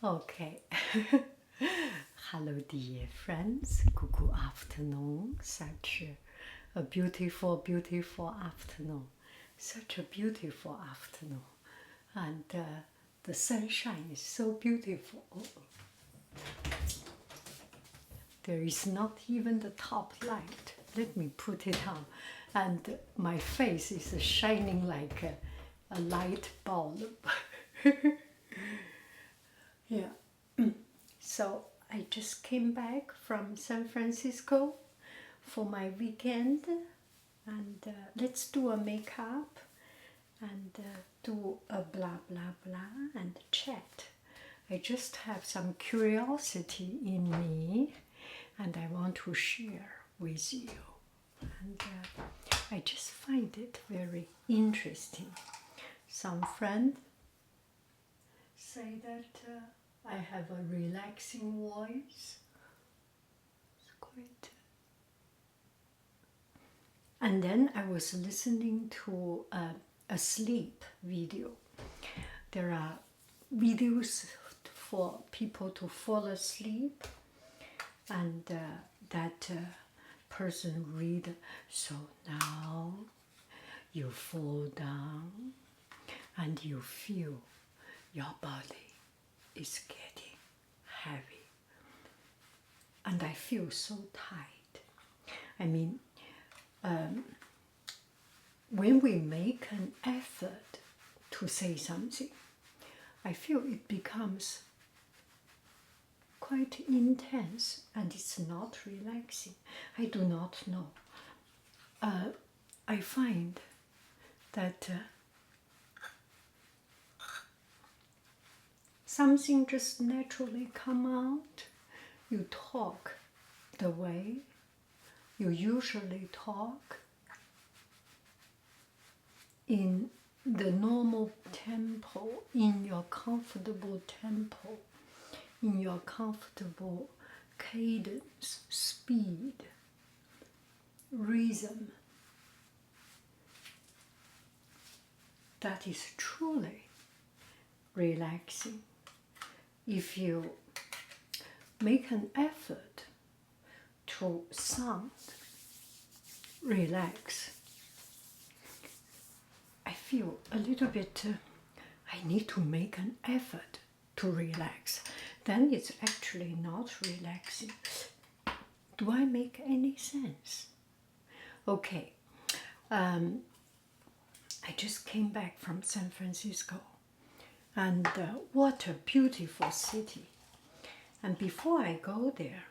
Okay. Hello, dear friends. Good afternoon. Such a beautiful, beautiful afternoon. Such a beautiful afternoon. And the sunshine is so beautiful. There is not even the top light. Let me put it on. And my face is shining like a light bulb. Yeah. So I just came back from San Francisco for my weekend, and let's do a makeup and do a blah blah blah and chat. I just have some curiosity in me, and I want to share with you. And I just find it very interesting. Some friend say that I have a relaxing voice. It's quite. And then I was listening to a sleep video. There are videos for people to fall asleep, and that person read, so now you fall down and you feel your body is getting heavy. And I feel so tight. I mean, when we make an effort to say something, I feel it becomes quite intense and it's not relaxing. I do not know. I find that something just naturally come out. You talk the way you usually talk in the normal tempo, in your comfortable tempo, in your comfortable cadence, speed, rhythm. That is truly relaxing. If you make an effort to sound relax, I feel a little bit, I need to make an effort to relax. Then it's actually not relaxing. Do I make any sense? Okay, I just came back from San Francisco, and what a beautiful city. And before I go there,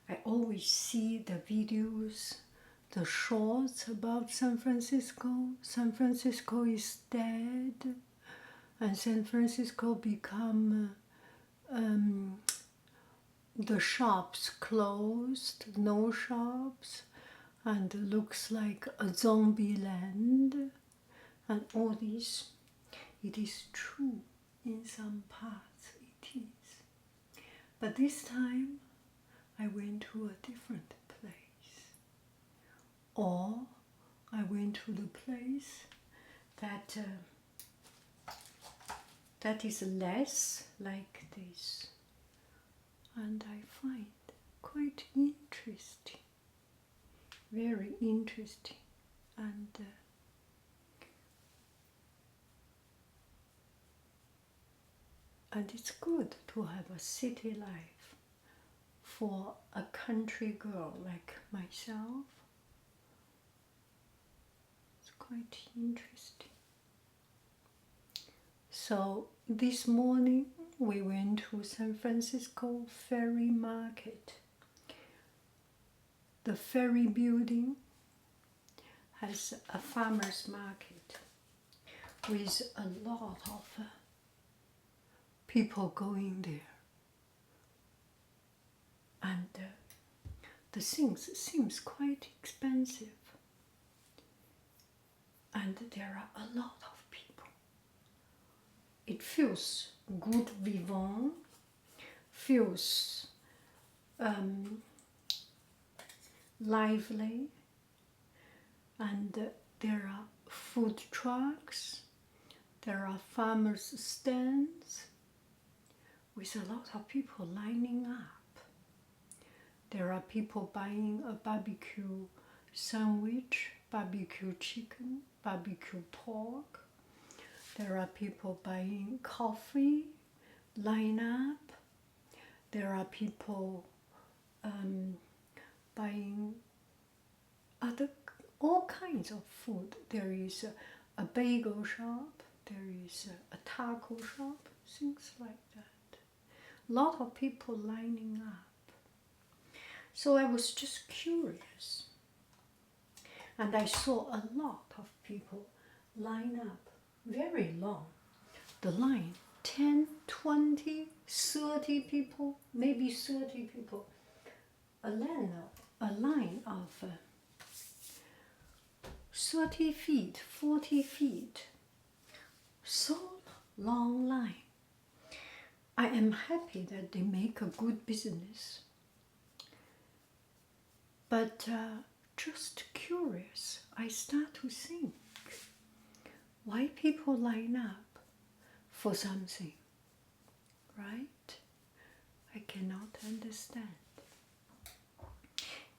I always see the videos, the shorts about San Francisco. San Francisco is dead, and San Francisco become the shops closed, no shops, and looks like a zombie land, and all this. It is true in some parts, it is. But this time I went to a different place, or I went to the place that that is less like this, and I find quite interesting, very interesting, and it's good to have a city life for a country girl like myself. It's quite interesting. So this morning we went to San Francisco Ferry Market. The ferry building has a farmer's market with a lot of people going there. And the things seems quite expensive. And there are a lot of people. It feels good vivant, feels lively, and there are food trucks, there are farmers' stands, with a lot of people lining up. There are people buying a barbecue sandwich, barbecue chicken, barbecue pork. There are people buying coffee, line up. There are people buying all kinds of food. There is a bagel shop, there is a taco shop, things like that. A lot of people lining up. So I was just curious. And I saw a lot of people line up, very long. The line, 10, 20, 30 people, maybe 30 people. A line of 30 feet, 40 feet. So long line. I am happy that they make a good business. But just curious, I start to think, why people line up for something, right? I cannot understand.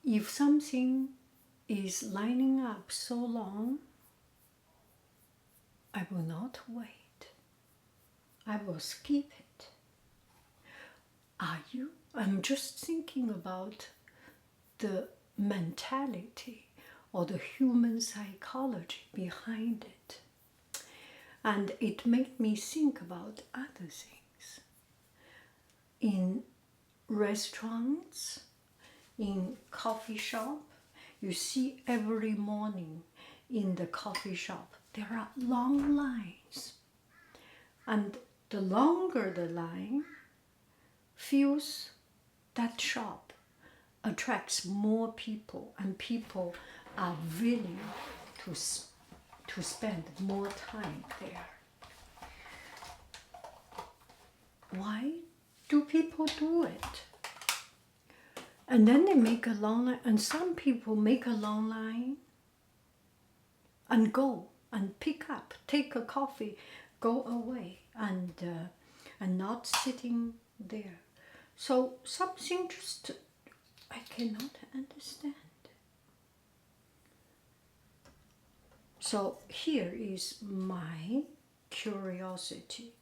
If something is lining up so long, I will not wait. I will skip it. Are you? I'm just thinking about the mentality or the human psychology behind it. And it made me think about other things. In restaurants, in coffee shop, you see every morning in the coffee shop, there are long lines. And the longer the line, feels that shop attracts more people, and people are willing to spend more time there. Why do people do it? And then they make a long line, and some people make a long line and go and pick up, take a coffee, go away, and not sitting there. So something just I cannot understand. So here is my curiosity.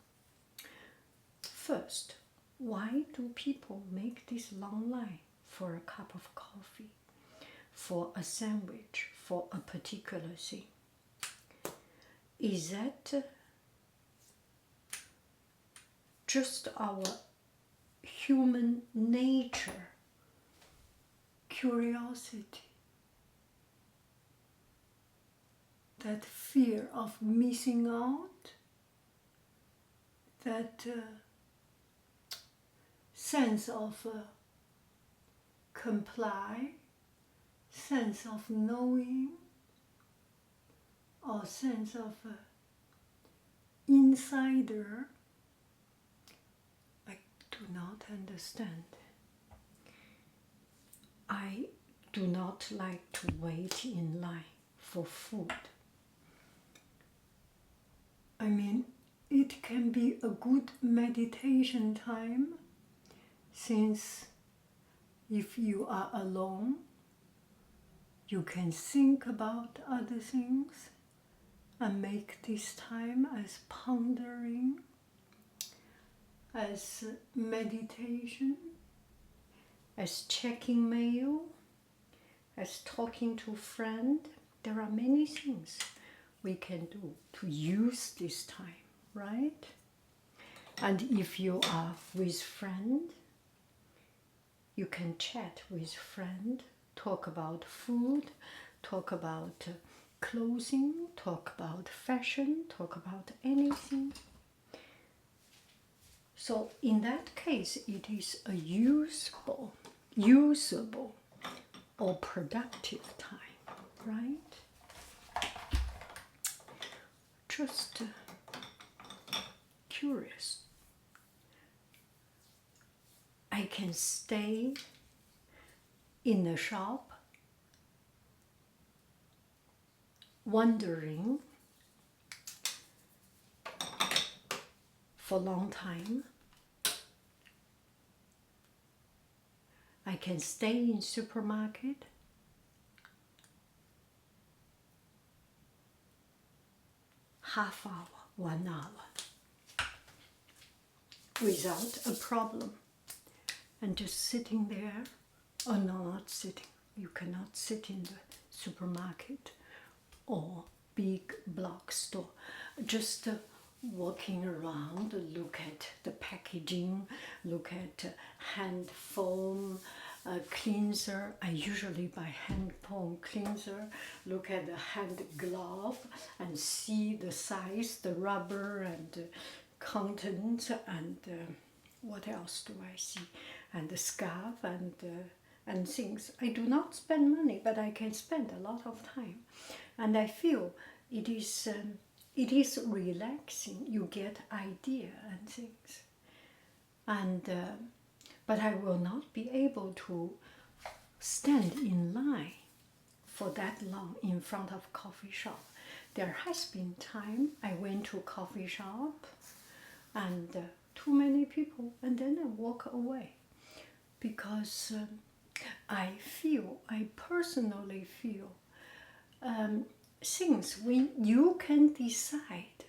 First, why do people make this long line for a cup of coffee, for a sandwich, for a particular thing? Is that just our human nature, curiosity, that fear of missing out, that sense of comply, sense of knowing, or sense of insider? I do not understand. I do not like to wait in line for food. I mean, it can be a good meditation time, since if you are alone, you can think about other things and make this time as pondering, as meditation, as checking mail, as talking to a friend. There are many things we can do to use this time, right? And if you are with friend, you can chat with friend, talk about food, talk about clothing, talk about fashion, talk about anything. So in that case, it is a usable or productive time, right? Just curious. I can stay in the shop wondering for a long time I can stay in supermarket half hour, 1 hour without a problem. And just sitting there, or no, not sitting. You cannot sit in the supermarket or big block store. Just walking around, look at the packaging, look at hand foam cleanser. I usually buy hand foam cleanser, look at the hand glove and see the size, the rubber and the content, and what else do I see? And the scarf and things. I do not spend money, but I can spend a lot of time, and I feel it is relaxing. You get idea and things, and but I will not be able to stand in line for that long in front of coffee shop. There has been time I went to coffee shop and too many people, and then I walk away because I personally feel things when you can decide,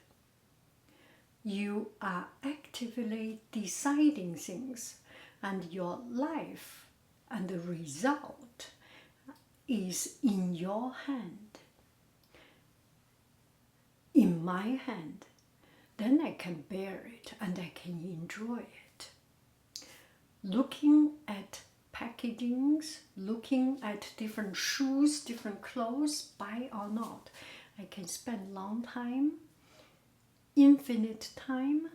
you are actively deciding things, and your life and the result is in your hand, in my hand, then I can bear it and I can enjoy it. Looking at packagings, looking at different shoes, different clothes, buy or not, I can spend long time, infinite time,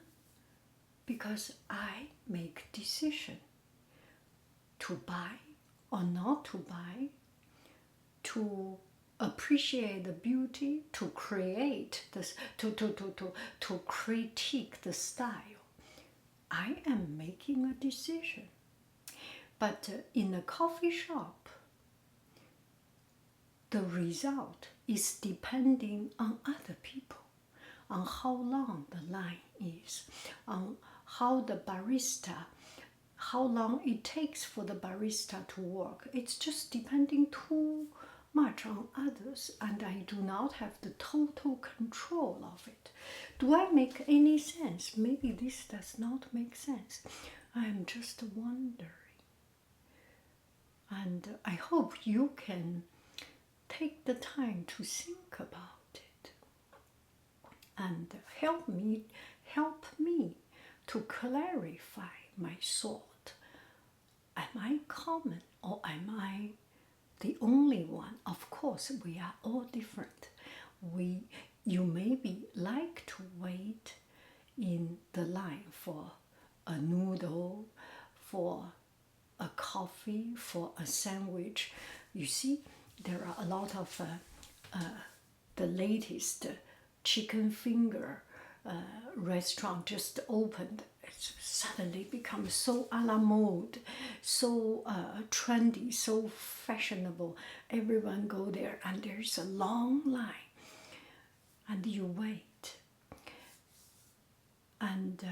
because I make decision to buy or not to buy, to appreciate the beauty, to create this, to critique the style. I am making a decision. But in a coffee shop, the result is depending on other people, on how long the line is, on how the barista, how long it takes for the barista to work. It's just depending too much on others, and I do not have the total control of it. Do I make any sense? Maybe this does not make sense. I am just wondering. And I hope you can take the time to think about it and help me to clarify my thought. Am I common or am I the only one? Of course, we are all different. You maybe like to wait in the line for a noodle, for a coffee, for a sandwich. You see, there are a lot of the latest chicken finger restaurant just opened. It's suddenly become so a la mode, so trendy, so fashionable. Everyone go there, and there's a long line, and you wait. And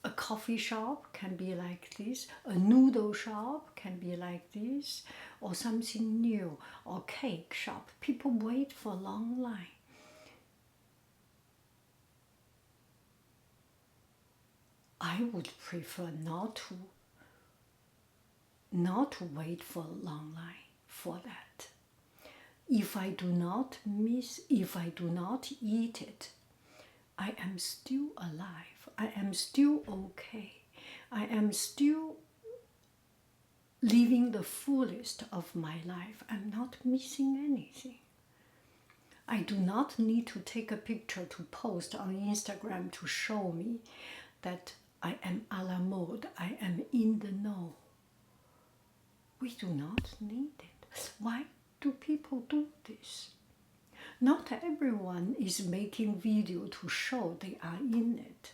a coffee shop can be like this, a noodle shop can be like this, or something new, or cake shop. People wait for a long line. I would prefer not to wait for a long line for that. If I do not eat it, I am still alive. I am still okay. I am still living the fullest of my life. I'm not missing anything. I do not need to take a picture to post on Instagram to show me that I am a la mode. I am in the know. We do not need it. Why do people do this? Not everyone is making video to show they are in it.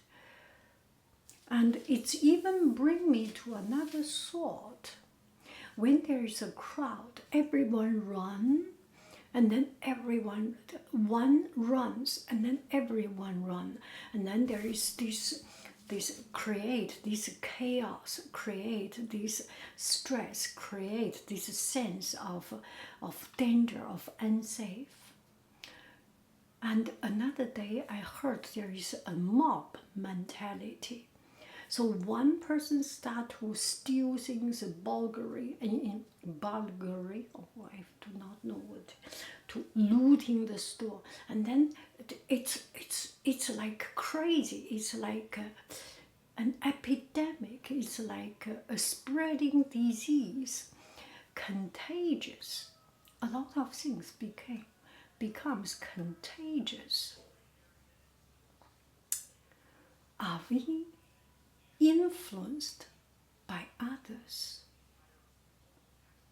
And it's even bring me to another thought. When there is a crowd, everyone run, and then one runs, and then everyone run, and then there is this this create this chaos, create this stress, create this sense of danger, of unsafe. And another day I heard there is a mob mentality. So one person start to steal things, Bulgari, oh, I do not know what, to looting the store, and then it's like crazy. It's like an epidemic. It's like a spreading disease, contagious. A lot of things becomes contagious. Are we influenced by others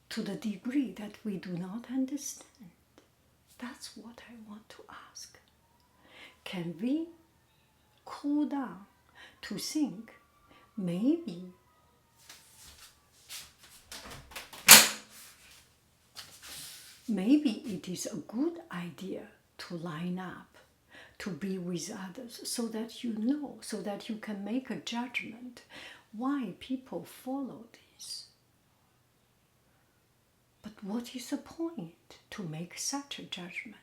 to the degree that we do not understand? That's what I want to ask. Can we cool down to think maybe it is a good idea to line up, to be with others, so that you know, so that you can make a judgment why people follow this. But what is the point to make such a judgment?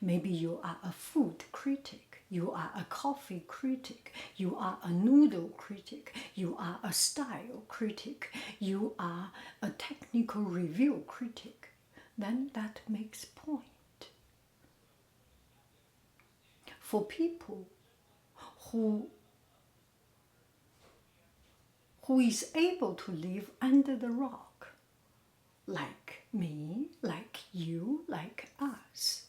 Maybe you are a food critic, you are a coffee critic, you are a noodle critic, you are a style critic, you are a technical review critic. Then that makes point. For people who is able to live under the rock, like me, like you, like us,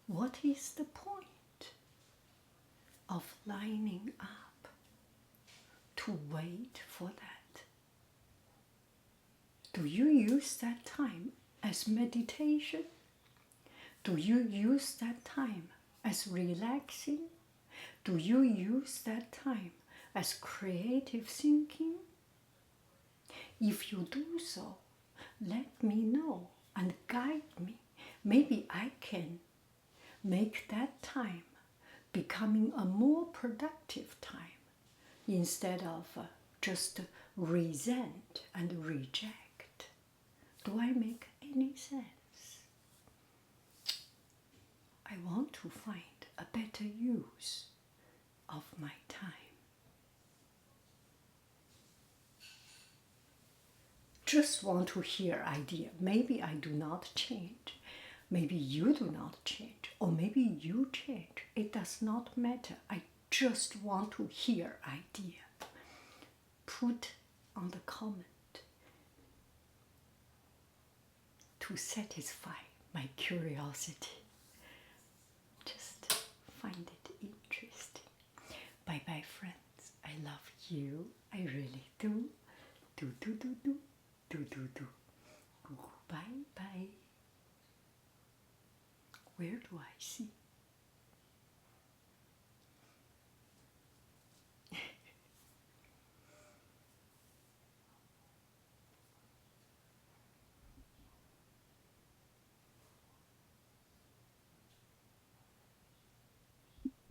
what is the point of lining up to wait for that? Do you use that time as meditation? Do you use that time as relaxing? Do you use that time as creative thinking? If you do so, let me know and guide me. Maybe I can make that time becoming a more productive time instead of just resent and reject. Do I make any sense? I want to find a better use of my time. Just want to hear idea. Maybe I do not change. Maybe you do not change. Or maybe you change. It does not matter. I just want to hear idea. Put on the comment to satisfy my curiosity. Just find it interesting. Bye bye, friends. I love you. I really do. Do. Bye bye. Where do I see?